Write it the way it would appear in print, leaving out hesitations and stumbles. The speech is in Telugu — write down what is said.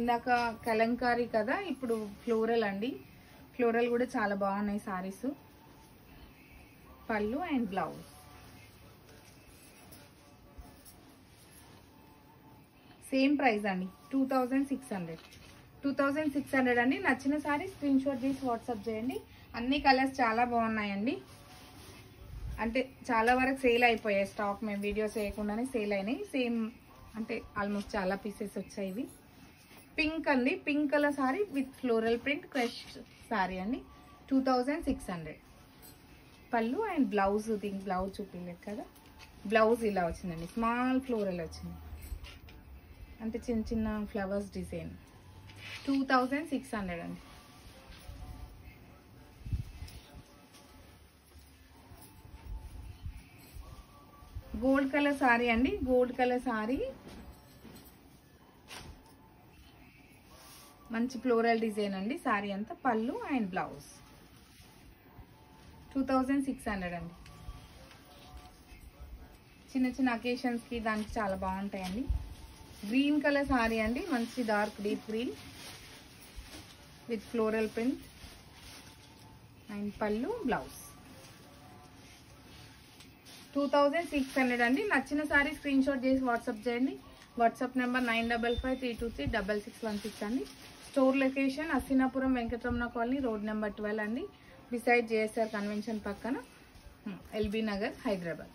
ఇందాక కలంకారీ కదా, ఇప్పుడు ఫ్లోరల్ అండి. ఫ్లోరల్ కూడా చాలా బాగున్నాయి సారీస్. పళ్ళు అండ్ బ్లౌజ్. సేమ్ ప్రైస్ అండి, 2600. 2600 అండి. నచ్చిన సారీ స్క్రీన్ షాట్ తీసి వాట్సాప్ చేయండి. అన్ని కలర్స్ చాలా బాగున్నాయండి. అంటే చాలా వరకు సేల్ అయిపోయాయి స్టాక్. మేము వీడియోస్ వేయకుండానే సేల్ అయినాయి. సేమ్ అంటే ఆల్మోస్ట్ చాలా పీసెస్ వచ్చాయి. ఇవి పింక్ అండి, pink colour sorry with floral print crush sorry అండి. 2600. పళ్ళు అండ్ బ్లౌజ్. దీనికి బ్లౌజ్ చూపించలేదు కదా, బ్లౌజ్ ఇలా వచ్చిందండి. స్మాల్ ఫ్లోరల్ వచ్చింది, అంటే చిన్న చిన్న ఫ్లవర్స్ డిజైన్. 2600 అండి. గోల్డ్ కలర్ సారీ అండి. గోల్డ్ కలర్ సారీ మంచి ఫ్లోరల్ డిజైన్ అండి. సారీ అంతా పళ్ళు అండ్ బ్లౌజ్. 2600 అండి. చిన్న చిన్న అకేషన్స్కి దానికి చాలా బాగుంటాయండి. గ్రీన్ కలర్ సారీ అండి, మంచి dark deep green with floral print and పళ్ళు బ్లౌజ్. 2600 అండి. నచ్చిన సారీ స్క్రీన్ షాట్ చేసి వాట్సాప్ చేయండి. వాట్సాప్ నెంబర్ 9553236616 అండి. Store location Assinapuram Venkataramana colony, road number 12 అండి. బిసైడ్ జేఎస్ఆర్ కన్వెన్షన్ పక్కన, ఎల్బీ నగర్, హైదరాబాద్.